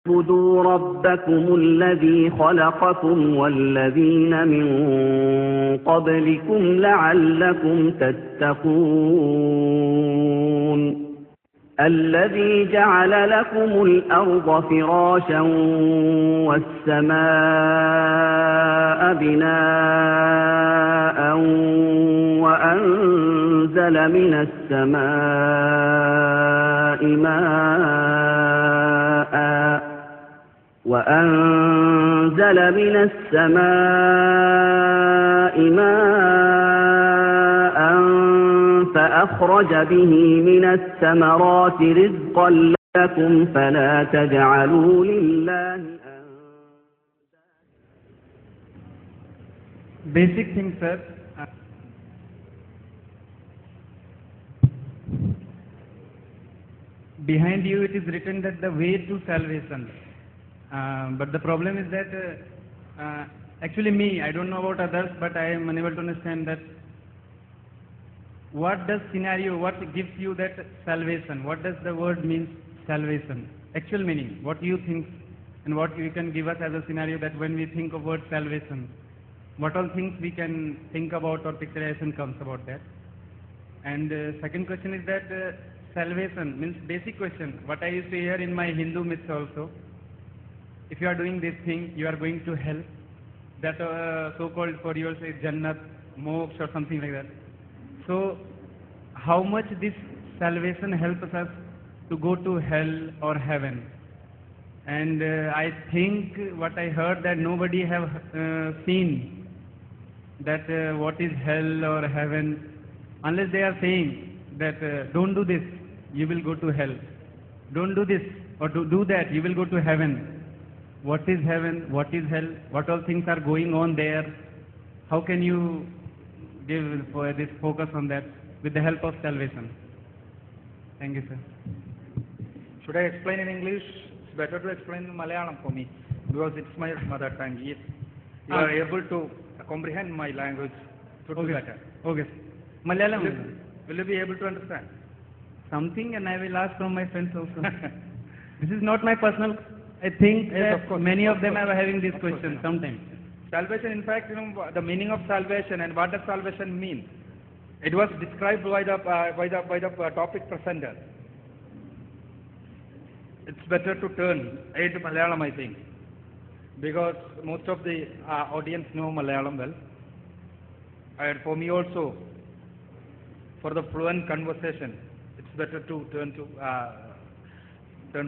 اعبدوا ربكم الذي خلقكم والذين من قبلكم لعلكم تتقون الذي جعل لكم الأرض فراشا والسماء بناء وأنزل من السماء ماء فأخرج به من الثمرات رزقا لكم فلا تجعلوا لله Basic things, sir. Behind you it is written that the way to salvation. But the problem is that actually I don't know about others, but I am unable to understand that what does scenario, what gives you that salvation? What does the word mean salvation? Actual meaning, what you think and what you can give us as a scenario that when we think of word salvation, what all things we can think about or picturization comes about that. And second question is that salvation means basic question, what I used to hear in my Hindu myths also, if you are doing this thing, you are going to hell. That so-called for yours is Jannat, Moksha or something like that. So, how much this salvation helps us to go to hell or heaven? And I think what I heard that nobody have seen that what is hell or heaven, unless they are saying that don't do this, you will go to hell. Don't do this or do that, you will go to heaven. What is heaven? What is hell? What all things are going on there? How can you give this focus on that with the help of salvation? Thank you, sir. Should I explain in English? It's better to explain in Malayalam for me because it's my mother tongue. If you are able to comprehend my language, it would be better. Okay. Malayalam. Will you be able to understand? Something, and I will ask from my friends also. This is not my personal. I think yes, that many of them are having this question sometimes. Salvation, in fact, the meaning of salvation and what does salvation mean? It was described by the topic presenter. It's better to turn to Malayalam, I think, because most of the audience know Malayalam well. And for me also, for the fluent conversation, it's better to turn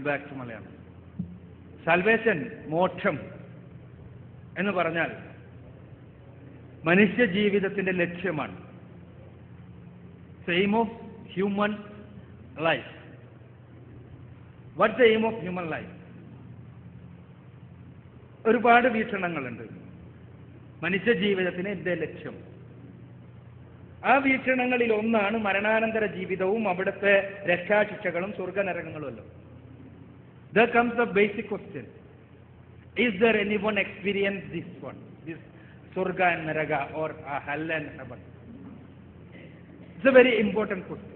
back to Malayalam. Salvation, മോക്ഷം എന്ന് പറഞ്ഞാൽ മനുഷ്യ ജീവിതത്തിന്റെ ലക്ഷ്യമാണ്. Aim of human life. What's the aim of human life? ഒരുപാട് വീക്ഷണങ്ങളുണ്ട്. മനുഷ്യ ജീവിതത്തിന് എന്തേ ലക്ഷ്യം? ആ വീക്ഷണങ്ങളിൽ ഒന്നാണ് മരണാനന്തര ജീവിതവും അവിടുത്തെ രക്ഷാശിക്ഷകളും സ്വർഗനരകങ്ങളുമല്ലോ. There comes the basic question. Is there anyone experience this one? This Surga and Naraga or hell and heaven? It's a very important question.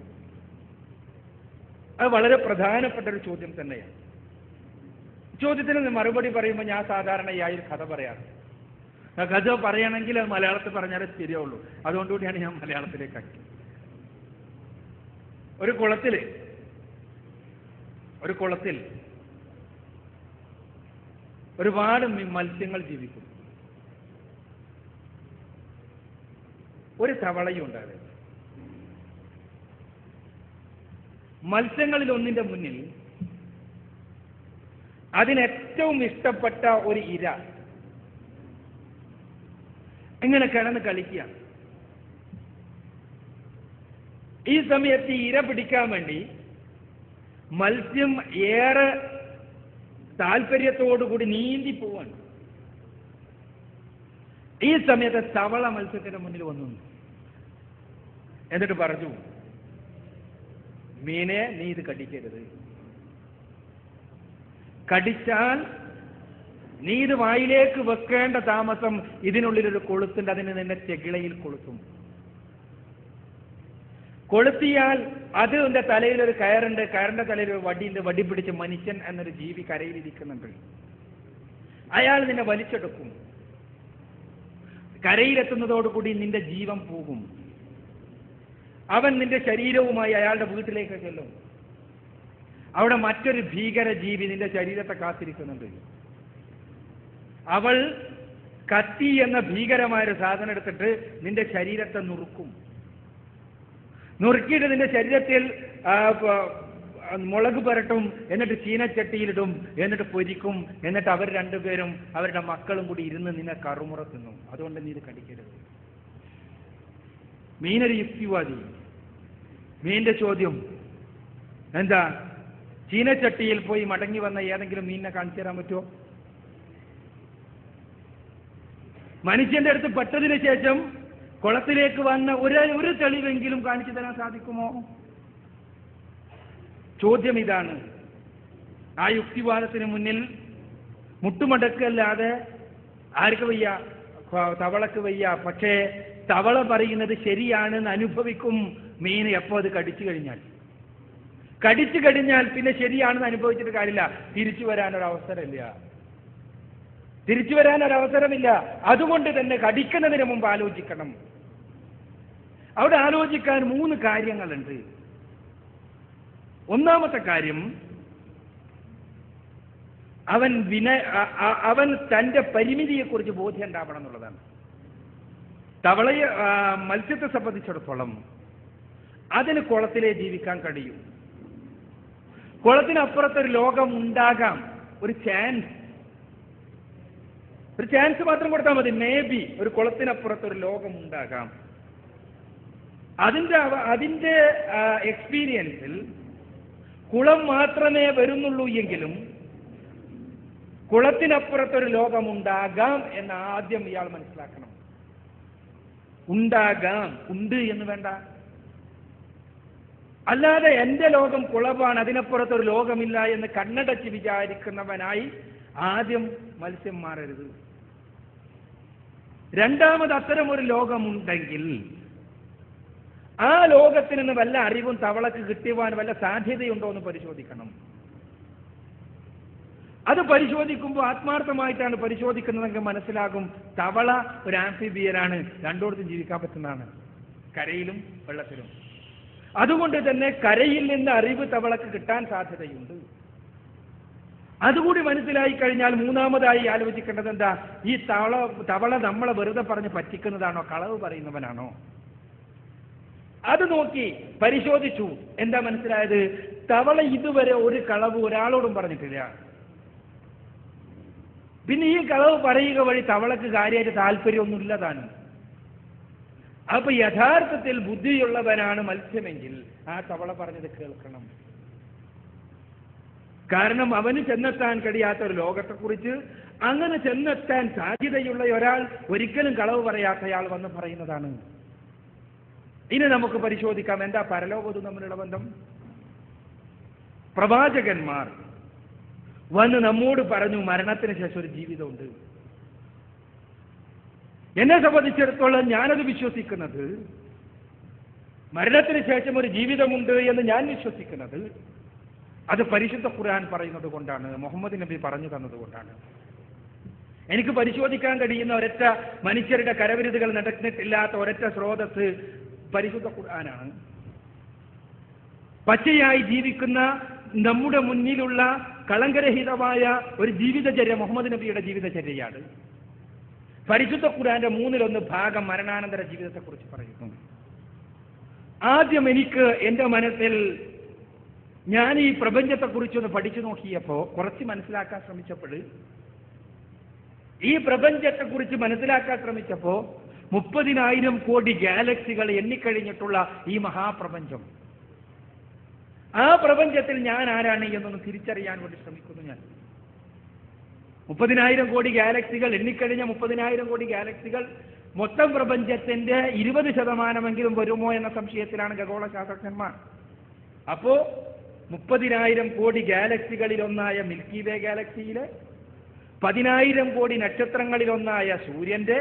അത് വളരെ പ്രധാനപ്പെട്ട ഒരു ചോദ്യം തന്നെയാണ്. ചോദ്യത്തിന് മറുപടി പറയുമ്പോൾ ഞാൻ സാധാരണയായി ഒരു കഥ പറയാറ്. ആ കഥ പറയണമെങ്കിൽ അത് മലയാളത്തിൽ പറഞ്ഞാലേ ശരിയുള്ളൂ. അതുകൊണ്ടുകൂടിയാണ് ഞാൻ മലയാളത്തിലേക്ക് ആക്കിയത്. ഒരു കുളത്തിൽ ഒരുപാട് മത്സ്യങ്ങൾ ജീവിക്കും. ഒരു തവളയും ഉണ്ടാകും. മത്സ്യങ്ങളിൽ ഒന്നിന്റെ മുന്നിൽ അതിനേറ്റവും ഇഷ്ടപ്പെട്ട ഒരു ഇര ഇങ്ങനെ കിടന്ന് കളിക്കുക. ഈ സമയത്ത് ഈ ഇര പിടിക്കാൻ വേണ്ടി മത്സ്യം ഏറെ താല്പര്യത്തോടുകൂടി നീന്തി പോവാണ്. ഈ സമയത്ത് തവള മത്സ്യത്തിന്റെ മുന്നിൽ വന്നു. എന്നിട്ട് പറഞ്ഞു, മീനെ നീ ഇത് കടിക്കരുത്. കടിച്ചാൽ നീ ഇത് വായിലേക്ക് വെക്കേണ്ട താമസം ഇതിനുള്ളിലൊരു കൊളുത്തുണ്ട്, അതിന് നിന്നെ ചെകിളയിൽ കൊളുത്തും. കൊളുത്തിയാൽ അതിന്റെ തലയിൽ ഒരു കയറുണ്ട്, കയറിന്റെ തലയിൽ ഒരു വടിയുണ്ട്, വടി പിടിച്ച് മനുഷ്യൻ എന്നൊരു ജീവി കരയിലിരിക്കുന്നുണ്ട്. അയാൾ നിന്നെ വലിച്ചെടുക്കും. കരയിലെത്തുന്നതോടുകൂടി നിന്റെ ജീവൻ പോകും. അവൻ നിന്റെ ശരീരവുമായി അയാളുടെ വീട്ടിലേക്ക് ചെല്ലും. അവിടെ മറ്റൊരു ഭീകര ജീവി നിന്റെ ശരീരത്തെ കാത്തിരിക്കുന്നുണ്ട്. അവൾ കത്തി എന്ന ഭീകരമായൊരു സാധനം എടുത്തിട്ട് നിന്റെ ശരീരത്തെ നുറുക്കും. നുറുക്കിയിട്ട് നിന്റെ ശരീരത്തിൽ മുളക് പുരട്ടും, എന്നിട്ട് ചീനച്ചട്ടിയിലിടും, എന്നിട്ട് പൊരിക്കും. എന്നിട്ട് അവർ രണ്ടുപേരും അവരുടെ മക്കളും കൂടി ഇരുന്ന് നിന്നെ കറുമുറ തിന്നും. അതുകൊണ്ട് നീ ഇത് കടിക്കരുത്. മീനൊരു യുക്തിവാദി. മീനിന്റെ ചോദ്യം എന്താ? ചീനച്ചട്ടിയിൽ പോയി മടങ്ങി വന്ന ഏതെങ്കിലും മീനിനെ കാണിച്ചു തരാൻ പറ്റുമോ? മനുഷ്യന്റെ അടുത്ത് പെട്ടതിന് ശേഷം കുളത്തിലേക്ക് വന്ന ഒരു തെളിവെങ്കിലും കാണിച്ചു തരാൻ സാധിക്കുമോ? ചോദ്യം ഇതാണ്. ആ യുക്തിവാദത്തിന് മുന്നിൽ മുട്ടുമടക്കല്ലാതെ ആർക്ക് വയ്യ? തവളക്ക് വയ്യ. പക്ഷേ തവള പറയുന്നത് ശരിയാണെന്ന് അനുഭവിക്കും മീൻ എപ്പോ അത് കടിച്ചു കഴിഞ്ഞാൽ. കടിച്ചു കഴിഞ്ഞാൽ പിന്നെ ശരിയാണെന്ന് അനുഭവിച്ചിട്ട് കാര്യമില്ല. തിരിച്ചു വരാനൊരവസരമില്ല. അതുകൊണ്ട് തന്നെ കടിക്കുന്നതിന് മുമ്പ് ആലോചിക്കണം. അവിടെ ആലോചിക്കാൻ 3 കാര്യങ്ങളുണ്ട്. ഒന്നാമത്തെ കാര്യം, അവൻ തന്റെ പരിമിതിയെക്കുറിച്ച് ബോധ്യം ഉണ്ടാവണം എന്നുള്ളതാണ്. തവളയെ മത്സ്യത്തെ സംബന്ധിച്ചിടത്തോളം അതിന് കുളത്തിലേ ജീവിക്കാൻ കഴിയും. കുളത്തിനപ്പുറത്തൊരു ലോകം ഉണ്ടാകാം. ഒരു ചാൻസ് മാത്രം കൊടുത്താൽ മതി. മേ ബി ഒരു കുളത്തിനപ്പുറത്തൊരു ലോകം ഉണ്ടാകാം. അതിന്റെ എക്സ്പീരിയൻസിൽ കുളം മാത്രമേ വരുന്നുള്ളൂ എങ്കിലും കുളത്തിനപ്പുറത്തൊരു ലോകമുണ്ടാകാം എന്ന് ആദ്യം ഇയാൾ മനസ്സിലാക്കണം. ഉണ്ടാകാം, ഉണ്ട് എന്ന് വേണ്ട. അല്ലാതെ എന്റെ ലോകം കുളമാണ്, അതിനപ്പുറത്തൊരു ലോകമില്ല എന്ന് കണ്ണടച്ച് വിചാരിക്കുന്നവനായി ആദ്യം മത്സ്യം മാറരുത്. രണ്ടാമത്, അത്തരം ഒരു ലോകമുണ്ടെങ്കിൽ ആ ലോകത്തിൽ നിന്ന് വല്ല അറിവും തവളക്ക് കിട്ടുവാൻ വല്ല സാധ്യതയുണ്ടോ എന്ന് പരിശോധിക്കണം. അത് പരിശോധിക്കുമ്പോൾ ആത്മാർത്ഥമായിട്ടാണ് പരിശോധിക്കുന്നതെങ്കിൽ മനസ്സിലാകും തവള ഒരു ആംഫിബിയനാണ്, രണ്ടോടത്തും ജീവിക്കാൻ പറ്റുന്നതാണ്, കരയിലും വെള്ളത്തിലും. അതുകൊണ്ട് തന്നെ കരയിൽ നിന്ന് അറിവ് തവളക്ക് കിട്ടാൻ സാധ്യതയുണ്ട്. അതുകൂടി മനസ്സിലായി കഴിഞ്ഞാൽ മൂന്നാമതായി ആലോചിക്കേണ്ടത് എന്താ? ഈ തവള നമ്മളെ വെറുതെ പറഞ്ഞ് പറ്റിക്കുന്നതാണോ, കളവ് പറയുന്നവനാണോ? അത് നോക്കി പരിശോധിച്ചു. എന്താ മനസ്സിലായത്? തവള ഇതുവരെ ഒരു കളവ് ഒരാളോടും പറഞ്ഞിട്ടില്ല. പിന്നെ ഈ കളവ് പറയുക വഴി തവളക്ക് കാര്യമായിട്ട് താല്പര്യമൊന്നുമില്ല താനും. അപ്പൊ യഥാർത്ഥത്തിൽ ബുദ്ധിയുള്ളവനാണ് മത്സ്യമെങ്കിൽ ആ തവള പറഞ്ഞത് കേൾക്കണം. കാരണം അവന് ചെന്നെത്താൻ കഴിയാത്ത ഒരു ലോകത്തെക്കുറിച്ച് അങ്ങനെ ചെന്നെത്താൻ സാധ്യതയുള്ള ഒരാൾ, ഒരിക്കലും കളവ് പറയാത്തയാൾ വന്ന് പറയുന്നതാണ്. ഇനി നമുക്ക് പരിശോധിക്കാം എന്താ പരലോകവും തമ്മിലുള്ള ബന്ധം. പ്രവാചകന്മാർ വന്ന് നമ്മോട് പറഞ്ഞു മരണത്തിന് ശേഷം ഒരു ജീവിതമുണ്ട്. എന്നെ സംബന്ധിച്ചിടത്തോളം ഞാനത് വിശ്വസിക്കുന്നത്, മരണത്തിന് ശേഷം ഒരു ജീവിതമുണ്ട് എന്ന് ഞാൻ വിശ്വസിക്കുന്നത് അത് പരിശുദ്ധ ഖുർആൻ പറയുന്നത് കൊണ്ടാണ്, മുഹമ്മദ് നബി പറഞ്ഞു തന്നതുകൊണ്ടാണ്. എനിക്ക് പരിശോധിക്കാൻ കഴിയുന്ന ഒരൊറ്റ മനുഷ്യരുടെ കരവിരുതുകൾ നടന്നിട്ടില്ലാത്ത ഒരൊറ്റ സ്രോതസ് പരിശുദ്ധ ഖുർആനാണ്. പച്ചയായി ജീവിക്കുന്ന നമ്മുടെ മുന്നിലുള്ള കളങ്കരഹിതമായ ഒരു ജീവിതചര്യ മുഹമ്മദ് നബിയുടെ ജീവിതചര്യയാണ്. പരിശുദ്ധ ഖുർആന്റെ 1/3 ഭാഗം മരണാനന്തര ജീവിതത്തെക്കുറിച്ച് പറയുന്നു. ആദ്യം എനിക്ക് എന്റെ മനസ്സിൽ ഞാൻ ഈ പ്രപഞ്ചത്തെക്കുറിച്ചൊന്ന് പഠിച്ചു നോക്കിയപ്പോ, കുറച്ച് മനസ്സിലാക്കാൻ ശ്രമിച്ചപ്പോൾ, ഈ പ്രപഞ്ചത്തെക്കുറിച്ച് മനസ്സിലാക്കാൻ ശ്രമിച്ചപ്പോ 30,000 കോടി ഗാലക്സികൾ എണ്ണിക്കഴിഞ്ഞിട്ടുള്ള ഈ മഹാപ്രപഞ്ചം, ആ പ്രപഞ്ചത്തിൽ ഞാൻ ആരാണ് എന്നൊന്ന് തിരിച്ചറിയാൻ വേണ്ടി ശ്രമിക്കുന്നു. ഞാൻ 30,000 കോടി ഗാലക്സികൾ, എണ്ണിക്കഴിഞ്ഞ 30,000 കോടി ഗാലക്സികൾ മൊത്തം പ്രപഞ്ചത്തിന്റെ 20% വരുമോ എന്ന സംശയത്തിലാണ് ഖഗോള ശാസ്ത്രജ്ഞന്മാർ. അപ്പോ 30,000 കോടി ഗാലക്സികളിലൊന്നായ മിൽക്കി വേ ഗാലക്സിയിലെ 10,000 കോടി നക്ഷത്രങ്ങളിലൊന്നായ സൂര്യന്റെ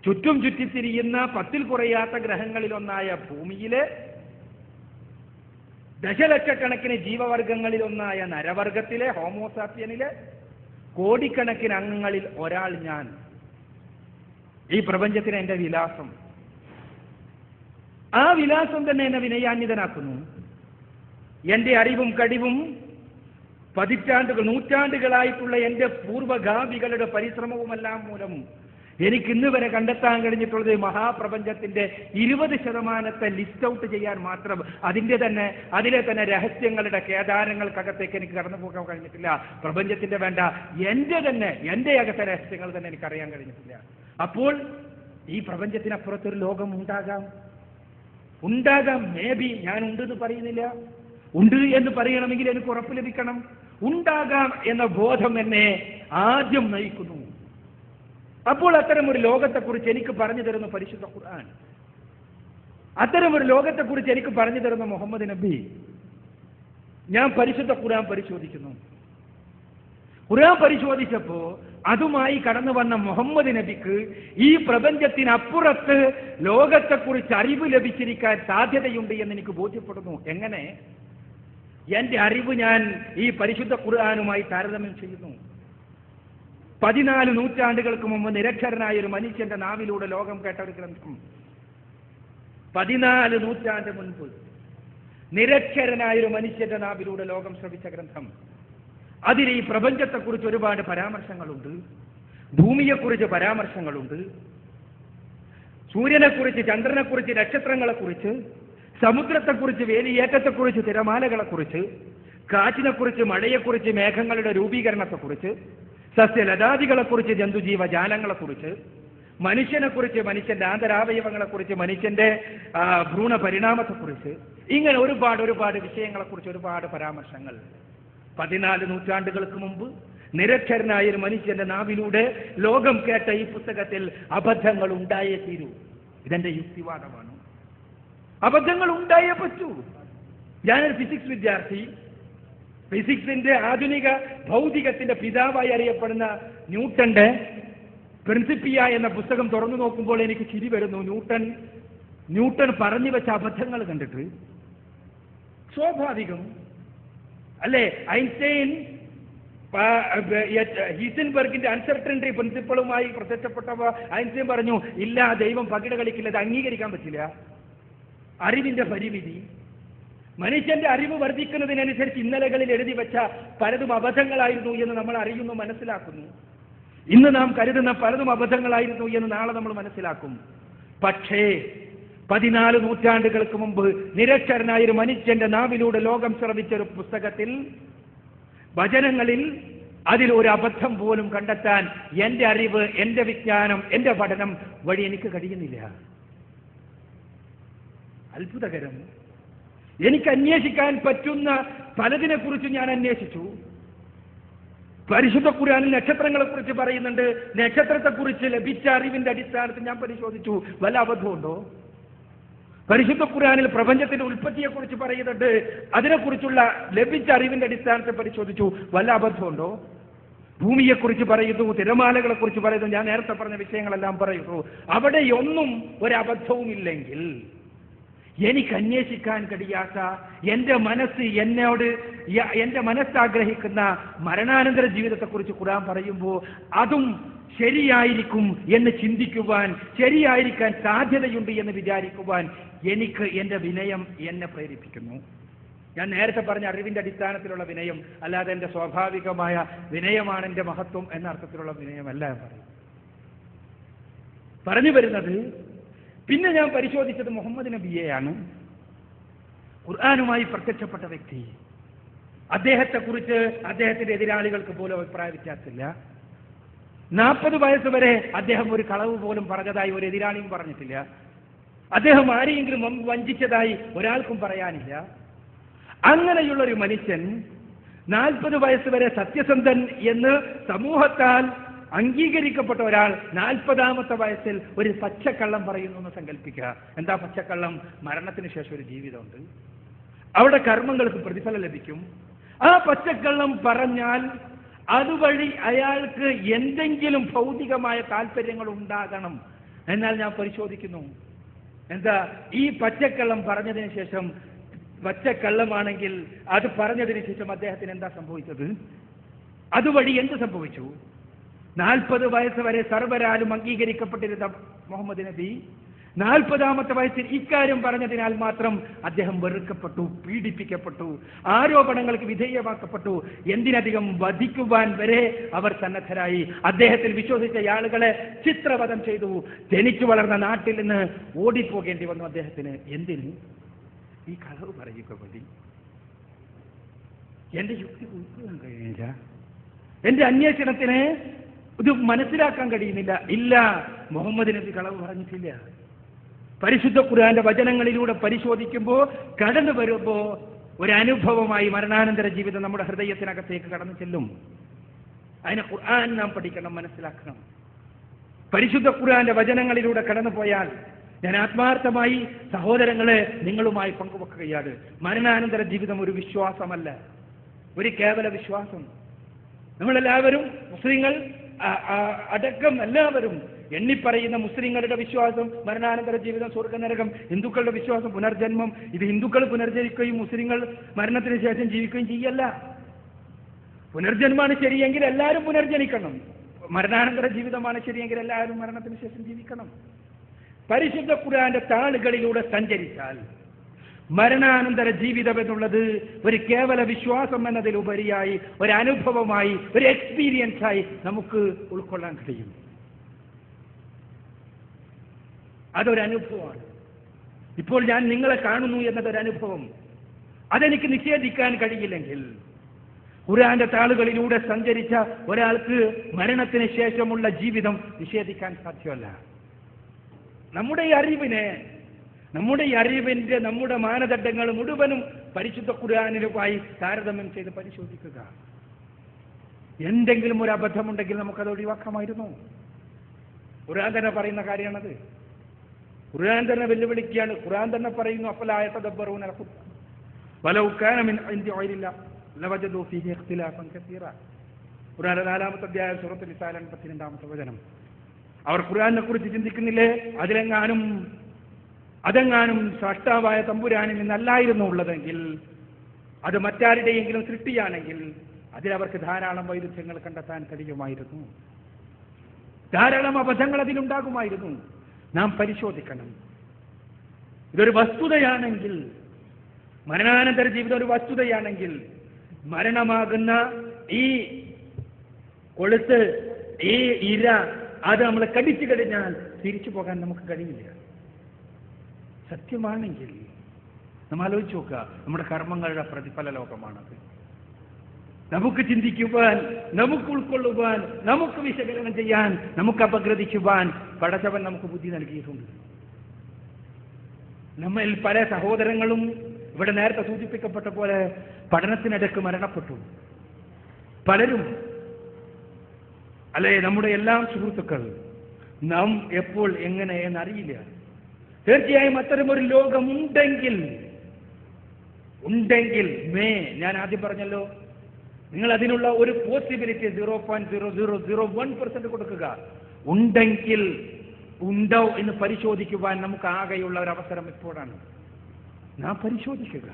ചുറ്റും ചുറ്റിത്തിരിയുന്ന 10ൽ കുറയാത്ത ഗ്രഹങ്ങളിലൊന്നായ ഭൂമിയിലെ ദശലക്ഷക്കണക്കിന് ജീവവർഗങ്ങളിലൊന്നായ നരവർഗത്തിലെ ഹോമോസാപ്പിയനിലെ കോടിക്കണക്കിന് അംഗങ്ങളിൽ ഒരാൾ ഞാൻ. ഈ പ്രപഞ്ചത്തിന് എന്റെ വിലാസം. ആ വിലാസം തന്നെ എന്നെ വിനയാന്വിതനാക്കുന്നു. എന്റെ അറിവും കഴിവും പതിറ്റാണ്ടുകൾ നൂറ്റാണ്ടുകളായിട്ടുള്ള എന്റെ പൂർവ്വഗാമികളുടെ പരിശ്രമവുമെല്ലാം മൂലം എനിക്ക് ഇന്ന് വരെ കണ്ടെത്താൻ കഴിഞ്ഞിട്ടുള്ളത് മഹാപ്രപഞ്ചത്തിന്റെ 20% ലിസ്റ്റ് ഔട്ട് ചെയ്യാൻ മാത്രം. അതിലെ തന്നെ രഹസ്യങ്ങളുടെ കേദാരങ്ങൾക്കകത്തേക്ക് എനിക്ക് കടന്നു പോകാൻ കഴിഞ്ഞിട്ടില്ല. പ്രപഞ്ചത്തിന്റെ വേണ്ട എന്റെ അകത്തെ രഹസ്യങ്ങൾ തന്നെ എനിക്ക് അറിയാൻ കഴിഞ്ഞിട്ടില്ല. അപ്പോൾ ഈ പ്രപഞ്ചത്തിനപ്പുറത്തൊരു ലോകം ഉണ്ടാകാം. മേ ബി ഞാൻ ഉണ്ടെന്ന് പറയുന്നില്ല. ഉണ്ട് എന്ന് പറയണമെങ്കിൽ എനിക്ക് ഉറപ്പ് ലഭിക്കണം. ഉണ്ടാകാം എന്ന ബോധം എന്നെ ആദ്യം നയിക്കുന്നു. അപ്പോൾ അത്തരമൊരു ലോകത്തെക്കുറിച്ച് എനിക്ക് പറഞ്ഞു തരുന്ന പരിശുദ്ധ ഖുർആൻ, അത്തരമൊരു ലോകത്തെക്കുറിച്ച് എനിക്ക് പറഞ്ഞു തരുന്ന മുഹമ്മദ് നബി. ഞാൻ പരിശുദ്ധ ഖുർആൻ പരിശോധിക്കുന്നു. ഖുർആൻ പരിശോധിച്ചപ്പോ അതുമായി കടന്നു വന്ന മുഹമ്മദ് നബിക്ക് ഈ പ്രപഞ്ചത്തിനപ്പുറത്ത് ലോകത്തെക്കുറിച്ച് അറിവ് ലഭിച്ചിരിക്കാൻ സാധ്യതയുണ്ട് എന്ന് എനിക്ക് ബോധ്യപ്പെടുന്നു. എങ്ങനെ? എന്റെ അറിവ് ഞാൻ ഈ പരിശുദ്ധ ഖുർആനുമായി താരതമ്യം ചെയ്യുന്നു. 14 നൂറ്റാണ്ടുകൾക്ക് മുമ്പ് നിരക്ഷരനായ ഒരു മനുഷ്യന്റെ നാവിലൂടെ ലോകം കേട്ട ഒരു ഗ്രന്ഥം. 14 നൂറ്റാണ്ട് മുൻപ് നിരക്ഷരനായ ഒരു മനുഷ്യന്റെ നാവിലൂടെ ലോകം ശ്രവിച്ച ഗ്രന്ഥം. അതിൽ ഈ പ്രപഞ്ചത്തെക്കുറിച്ച് ഒരുപാട് പരാമർശങ്ങളുണ്ട്. ഭൂമിയെക്കുറിച്ച് പരാമർശങ്ങളുണ്ട്. സൂര്യനെക്കുറിച്ച്, ചന്ദ്രനെക്കുറിച്ച്, നക്ഷത്രങ്ങളെക്കുറിച്ച്, സമുദ്രത്തെക്കുറിച്ച്, വേലിയേറ്റത്തെക്കുറിച്ച്, തിരമാലകളെക്കുറിച്ച്, കാറ്റിനെക്കുറിച്ച്, മഴയെക്കുറിച്ച്, മേഘങ്ങളുടെ രൂപീകരണത്തെക്കുറിച്ച്, സസ്യലതാദികളെക്കുറിച്ച്, ജന്തുജീവജാലങ്ങളെക്കുറിച്ച്, മനുഷ്യനെക്കുറിച്ച്, മനുഷ്യന്റെ ആന്തരാവയവങ്ങളെക്കുറിച്ച്, മനുഷ്യന്റെ ഭ്രൂണ പരിണാമത്തെക്കുറിച്ച്, ഇങ്ങനെ ഒരുപാട് വിഷയങ്ങളെക്കുറിച്ച് ഒരുപാട് പരാമർശങ്ങൾ. 14 നൂറ്റാണ്ടുകൾക്ക് മുമ്പ് നിരക്ഷരനായ ഒരു മനുഷ്യന്റെ നാവിലൂടെ ലോകം കേട്ട ഈ പുസ്തകത്തിൽ അബദ്ധങ്ങൾ ഉണ്ടായേ തീരൂ. ഇതെന്റെ യുക്തിവാദമാണ്. അബദ്ധങ്ങൾ ഉണ്ടായേ പറ്റൂ. ഞാനൊരു ഫിസിക്സ് വിദ്യാർത്ഥി. ഫിസിക്സിന്റെ ആധുനിക ഭൗതികത്തിന്റെ പിതാവായി അറിയപ്പെടുന്ന ന്യൂട്ടന്റെ പ്രിൻസിപ്പിയ എന്ന പുസ്തകം തുറന്നു നോക്കുമ്പോൾ എനിക്ക് ചിരി വരുന്നു. ന്യൂട്ടൻ പറഞ്ഞു വെച്ച അബദ്ധങ്ങൾ കണ്ടിട്ട്. സ്വാഭാവികം അല്ലേ? ഐൻസ്റ്റൈൻ ഹീസൻബർഗിന്റെ അൺസർട്ടനിറ്റി പ്രിൻസിപ്പിളുമായി പ്രത്യക്ഷപ്പെട്ടപ്പോൾ ഐൻസ്റ്റൈൻ പറഞ്ഞു, ഇല്ല, ദൈവം പകിട കളിക്കില്ല, അത് അംഗീകരിക്കാൻ പറ്റില്ല. അറിവിന്റെ പരിമിതി. മനുഷ്യന്റെ അറിവ് വർദ്ധിക്കുന്നതിനനുസരിച്ച് ഇന്നലകളിൽ എഴുതി വെച്ച പലതും അബദ്ധങ്ങളായിരുന്നു എന്ന് നമ്മൾ അറിയുന്നു, മനസ്സിലാക്കുന്നു. ഇന്ന് നാം കരുതുന്ന പലതും അബദ്ധങ്ങളായിരുന്നു എന്ന് നാളെ നമ്മൾ മനസ്സിലാക്കും. പക്ഷേ 14 നൂറ്റാണ്ടുകൾക്ക് മുമ്പ് നിരക്ഷരനായ ഒരു മനുഷ്യന്റെ നാവിലൂടെ ലോകം ശ്രവിച്ച ഒരു പുസ്തകത്തിൽ, വചനങ്ങളിൽ അതിൽ ഒരു അബദ്ധം പോലും കണ്ടെത്താൻ എന്റെ അറിവ്, എന്റെ വിജ്ഞാനം, എന്റെ പഠനം വഴി എനിക്ക് കഴിയുന്നില്ല. അത്ഭുതകരം. എനിക്ക് അന്വേഷിക്കാൻ പറ്റുന്ന പലതിനെ കുറിച്ച് ഞാൻ അന്വേഷിച്ചു. പരിശുദ്ധ ഖുർആനിൽ നക്ഷത്രങ്ങളെ കുറിച്ച് പറയുന്നുണ്ട്. നക്ഷത്രത്തെക്കുറിച്ച് ലഭിച്ച അറിവിന്റെ അടിസ്ഥാനത്തിൽ ഞാൻ പരിശോധിച്ചു. വല്ല അബദ്ധമുണ്ടോ? പരിശുദ്ധ ഖുർആനിൽ പ്രപഞ്ചത്തിന്റെ ഉൽപ്പത്തിയെക്കുറിച്ച് പറയുന്നുണ്ട്. അതിനെക്കുറിച്ചുള്ള ലഭിച്ച അറിവിന്റെ അടിസ്ഥാനത്തിൽ പരിശോധിച്ചു. വല്ല അബദ്ധമുണ്ടോ? ഭൂമിയെക്കുറിച്ച് പറയുന്നു, തിരമാലകളെ കുറിച്ച് പറയുന്നു, ഞാൻ നേരത്തെ പറഞ്ഞ വിഷയങ്ങളെല്ലാം പറയുന്നു. അവിടെയൊന്നും ഒരബദ്ധവുമില്ലെങ്കിൽ എനിക്ക് അന്വേഷിക്കാൻ കഴിയാത്ത എന്റെ മനസ്സാഗ്രഹിക്കുന്ന മരണാനന്തര ജീവിതത്തെക്കുറിച്ച് ഖുർആൻ പറയുമ്പോൾ അതും ശരിയായിരിക്കും എന്ന് ചിന്തിക്കുവാൻ, ശരിയായിരിക്കാൻ സാധ്യതയുണ്ട് എന്ന് വിചാരിക്കുവാൻ എനിക്ക് എന്റെ വിനയം എന്നെ പ്രേരിപ്പിക്കുന്നു. ഞാൻ നേരത്തെ പറഞ്ഞ അറിവിന്റെ അടിസ്ഥാനത്തിലുള്ള വിനയം, അല്ലാതെ എന്റെ സ്വാഭാവികമായ വിനയമാണ് എന്റെ മഹത്വം എന്ന അർത്ഥത്തിലുള്ള വിനയമല്ല പറഞ്ഞു വരുന്നത്. പിന്നെ ഞാൻ പരിശോധിച്ചത് മുഹമ്മദ് നബിയെയാണ്, ഖുർആനുമായി പ്രത്യക്ഷപ്പെട്ട വ്യക്തി. അദ്ദേഹത്തെക്കുറിച്ച് അദ്ദേഹത്തിന്റെ എതിരാളികൾക്ക് പോലും അഭിപ്രായ വ്യത്യാസമില്ല. 40 വയസ്സ് വരെ അദ്ദേഹം ഒരു കളവ് പോലും പറഞ്ഞതായി ഒരു എതിരാളിയും പറഞ്ഞിട്ടില്ല. അദ്ദേഹം ആരെയെങ്കിലും വഞ്ചിച്ചതായി ഒരാൾക്കും പറയാനില്ല. അങ്ങനെയുള്ള ഒരു മനുഷ്യൻ 40 വയസ്സ് വരെ സത്യസന്ധൻ എന്ന് സമൂഹത്താൽ അംഗീകരിക്കപ്പെട്ട ഒരാൾ 40ാമത്തെ വയസ്സിൽ ഒരു പച്ചക്കള്ളം പറയുന്നു എന്ന് സങ്കല്പിക്കുക. എന്താ പച്ചക്കള്ളം? മരണത്തിന് ശേഷം ഒരു ജീവിതമുണ്ട്, അവിടെ കർമ്മങ്ങൾക്ക് പ്രതിഫലം ലഭിക്കും. ആ പച്ചക്കള്ളം പറഞ്ഞാൽ അതുവഴി അയാൾക്ക് എന്തെങ്കിലും ഭൗതികമായ താല്പര്യങ്ങൾ ഉണ്ടാകണം. എന്നാൽ ഞാൻ പരിശോധിക്കുന്നു, എന്താ ഈ പച്ചക്കള്ളം പറഞ്ഞതിന് ശേഷം പച്ചക്കള്ളമാണെങ്കിൽ അത് പറഞ്ഞതിന് ശേഷം അദ്ദേഹത്തിന് എന്താ സംഭവിച്ചത്? അതുവഴി എന്ത് സംഭവിച്ചു? 40 വയസ്സ് വരെ സർവരാലും അംഗീകരിക്കപ്പെട്ടിരുന്ന മുഹമ്മദ് നബി 40ാമത്തെ വയസ്സിൽ ഇക്കാര്യം പറഞ്ഞതിനാൽ മാത്രം അദ്ദേഹം വെറുക്കപ്പെട്ടു, പീഡിപ്പിക്കപ്പെട്ടു, ആരോപണങ്ങൾക്ക് വിധേയമാക്കപ്പെട്ടു. എന്തിനധികം വധിക്കുവാൻ വരെ അവർ സന്നദ്ധരായി. അദ്ദേഹത്തിൽ വിശ്വസിച്ച ആളുകളെ ചിത്രവധം ചെയ്തു. ജനിച്ചു വളർന്ന നാട്ടിൽ നിന്ന് ഓടിപ്പോകേണ്ടി വന്നു അദ്ദേഹത്തിന്. എന്തിന്? ഈ കളവ് പറയുക വഴി. എന്റെ യുക്തി ഉൾക്കൊള്ളാൻ കഴിയുന്നില്ല, എന്റെ അന്വേഷണത്തിന് ഇത് മനസ്സിലാക്കാൻ കഴിയുന്നില്ല. ഇല്ല, മുഹമ്മദ് നബി കളവ് പറഞ്ഞിട്ടില്ല. പരിശുദ്ധ ഖുർആന്റെ വചനങ്ങളിലൂടെ പരിശോധിക്കുമ്പോൾ കടന്നു വരുമ്പോൾ ഒരനുഭവമായി മരണാനന്തര ജീവിതം നമ്മുടെ ഹൃദയത്തിനകത്തേക്ക് കടന്നു ചെല്ലും. അതിനെ ഖുർആൻ നാം പഠിക്കണം, മനസ്സിലാക്കണം. പരിശുദ്ധ ഖുർആന്റെ വചനങ്ങളിലൂടെ കടന്നു പോയാൽ, ഞാൻ ആത്മാർത്ഥമായി സഹോദരങ്ങളെ നിങ്ങളുമായി പങ്കുവെക്കുകയാണ്, മരണാനന്തര ജീവിതം ഒരു വിശ്വാസമല്ല, ഒരു കേവല വിശ്വാസം. നമ്മളെല്ലാവരും മുസ്ലിങ്ങൾ അടക്കം എല്ലാവരും എണ്ണിപ്പറയുന്ന മുസ്ലിങ്ങളുടെ വിശ്വാസം മരണാനന്തര ജീവിതം, സ്വർഗനരകം. ഹിന്ദുക്കളുടെ വിശ്വാസം പുനർജന്മം. ഇത് ഹിന്ദുക്കൾ പുനർജനിക്കുകയും മുസ്ലിങ്ങൾ മരണത്തിന് ശേഷം ജീവിക്കുകയും ചെയ്യല്ല. പുനർജന്മമാണ് ശരിയെങ്കിൽ എല്ലാവരും പുനർജനിക്കണം. മരണാനന്തര ജീവിതമാണ് ശരിയെങ്കിൽ എല്ലാവരും മരണത്തിന് ശേഷം ജീവിക്കണം. പരിശുദ്ധ ഖുർആന്റെ താളുകളിലൂടെ സഞ്ചരിച്ചാൽ മരണാനന്തര ജീവിതം എന്നുള്ളത് ഒരു കേവല വിശ്വാസം എന്നതിലുപരിയായി ഒരു അനുഭവമായി, ഒരു എക്സ്പീരിയൻസായി നമുക്ക് ഉൾക്കൊള്ളാൻ കഴിയും. അതൊരനുഭവമാണ്. ഇപ്പോൾ ഞാൻ നിങ്ങളെ കാണുന്നു എന്നതൊരനുഭവം. അതെനിക്ക് നിഷേധിക്കാൻ കഴിയില്ലെങ്കിൽ ഖുർആന്റെ താളുകളിലൂടെ സഞ്ചരിച്ച ഒരാൾക്ക് മരണത്തിന് ശേഷമുള്ള ജീവിതം നിഷേധിക്കാൻ സാധ്യമല്ല. നമ്മുടെ അറിവിന്റെ നമ്മുടെ മാനദണ്ഡങ്ങൾ മുഴുവനും പരിശുദ്ധ ഖുർആനിലുമായി താരതമ്യം ചെയ്ത് പരിശോധിക്കുക. എന്തെങ്കിലും ഒരു അബദ്ധമുണ്ടെങ്കിൽ നമുക്കത് ഒഴിവാക്കാമായിരുന്നു. ഖുർആൻ തന്നെ പറയുന്ന കാര്യമാണത്. ഖുർആൻ തന്നെ വെല്ലുവിളിക്കുകയാണ്. ഖുർആൻ തന്നെ പറയുന്നു, അഫലാ യതദബ്ബറൂന അൽ-ഖുർആൻ വലൗ കാന മിൻ ഇൻദി ഗൈരില്ലാഹ് ലവജദൂ ഫീഹി ഇഖ്തിലാഫൻ കസീറാ. ഖുർആനിലെ 4-ാമത്തെ അധ്യായം സൂറത്തുൽ നിസാ 52-ാമത്തെ വചനം. അവർ ഖുർആനെ കുറിച്ച് ചിന്തിക്കുന്നില്ലേ? അതെങ്ങാനും സ്രഷ്ടാവായ തമ്പുരാനിൽ നിന്നല്ലായിരുന്നു ഉള്ളതെങ്കിൽ, അത് മറ്റാരുടെയെങ്കിലും സൃഷ്ടിയാണെങ്കിൽ അതിലവർക്ക് ധാരാളം വൈരുദ്ധ്യങ്ങൾ കണ്ടെത്താൻ കഴിയുമായിരുന്നു, ധാരാളം അബദ്ധങ്ങൾ അതിലുണ്ടാകുമായിരുന്നു. നാം പരിശോധിക്കണം. ഇതൊരു വസ്തുതയാണെങ്കിൽ, മരണാനന്തര ജീവിതം ഒരു വസ്തുതയാണെങ്കിൽ, മരണമാകുന്ന ഈ കൊളുത്ത്, ഈ ഇര, അത് നമ്മൾ കടിച്ചു കഴിഞ്ഞാൽ തിരിച്ചു പോകാൻ നമുക്ക് കഴിയില്ല. സത്യമാണെങ്കിൽ നമ്മൾ ആലോചിച്ച് നോക്കുക, നമ്മുടെ കർമ്മങ്ങളുടെ പ്രതിഫല ലോകമാണത്. നമുക്ക് ചിന്തിക്കുവാൻ, നമുക്ക് ഉൾക്കൊള്ളുവാൻ, നമുക്ക് വിശകലനം ചെയ്യാൻ, നമുക്ക് അപഗ്രഥിക്കുവാൻ പടച്ചവൻ നമുക്ക് ബുദ്ധി നൽകിയിട്ടുണ്ട്. നമ്മിൽ പല സഹോദരങ്ങളും ഇവിടെ നേരത്തെ സൂചിപ്പിക്കപ്പെട്ട പോലെ പഠനത്തിനിടയ്ക്ക് മരണപ്പെട്ടു. പലരും, അല്ലെ, നമ്മുടെ എല്ലാം സുഹൃത്തുക്കൾ, നാം എപ്പോൾ എങ്ങനെ എന്നറിയില്ല. തീർച്ചയായും അത്തരമൊരു ലോകം ഉണ്ടെങ്കിൽ ഞാൻ ആദ്യം പറഞ്ഞല്ലോ, നിങ്ങൾ അതിനുള്ള ഒരു പോസിബിലിറ്റി 0.0001% കൊടുക്കുക. ഉണ്ടെങ്കിൽ ഉണ്ടോ എന്ന് പരിശോധിക്കുവാൻ നമുക്ക് ആകെയുള്ള ഒരു അവസരം ഇപ്പോഴാണ്. നാം പരിശോധിക്കുക.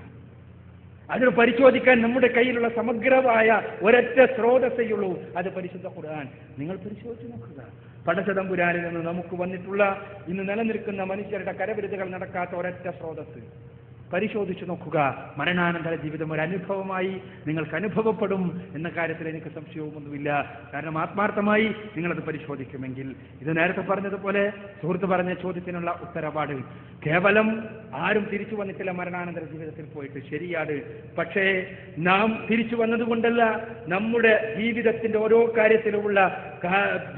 അതിന് പരിശോധിക്കാൻ നമ്മുടെ കയ്യിലുള്ള സമഗ്രമായ ഒരൊറ്റ സ്രോതസ്സേയുള്ളൂ, അത് പരിശുദ്ധ ഖുർആൻ. നിങ്ങൾ പരിശോധിച്ച് നോക്കുക. പടച്ചതമ്പുരാനിൽ നിന്ന് നമുക്ക് വന്നിട്ടുള്ള ഇന്ന് നിലനിൽക്കുന്ന മനുഷ്യരുടെ കരവിരുതുകൾ നടക്കാത്ത ഒരൊറ്റ സ്രോതസ് പരിശോധിച്ചു നോക്കുക. മരണാനന്തര ജീവിതം ഒരു അനുഭവമായി നിങ്ങൾക്ക് അനുഭവപ്പെടും എന്ന കാര്യത്തിൽ എനിക്ക് സംശയവുമൊന്നുമില്ല. കാരണം ആത്മാർത്ഥമായി നിങ്ങളത് പരിശോധിക്കുമെങ്കിൽ, ഇത് നേരത്തെ പറഞ്ഞതുപോലെ സുഹൃത്ത് പറഞ്ഞ ചോദ്യത്തിനുള്ള ഉത്തരവാട് കേവലം ആരും തിരിച്ചു വന്നിട്ടില്ല മരണാനന്തര ജീവിതത്തിൽ പോയിട്ട്, ശരിയാണ്. പക്ഷേ നാം തിരിച്ചു വന്നതുകൊണ്ടല്ല നമ്മുടെ ജീവിതത്തിന്റെ ഓരോ കാര്യത്തിലുമുള്ള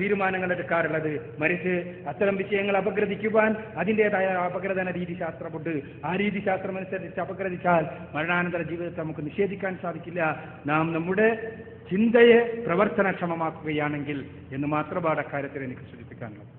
തീരുമാനങ്ങൾ എടുക്കാറുള്ളത്. മറിച്ച് അത്തരം വിഷയങ്ങൾ അപഗ്രഥിക്കുവാൻ അതിൻ്റെതായ അപഗ്രഥന രീതിശാസ്ത്രമുണ്ട്. ആ രീതിശാസ്ത്രം അനുസരിച്ച് അപഗ്രഥിച്ചാൽ മരണാനന്തര ജീവിതത്തെ നമുക്ക് നിഷേധിക്കാൻ സാധിക്കില്ല. നാം നമ്മുടെ ചിന്തയെ പ്രവർത്തനക്ഷമമാക്കുകയാണെങ്കിൽ എന്ന് മാത്രമാണ് അക്കാര്യത്തിൽ എനിക്ക് സൂചിപ്പിക്കാനുള്ളത്.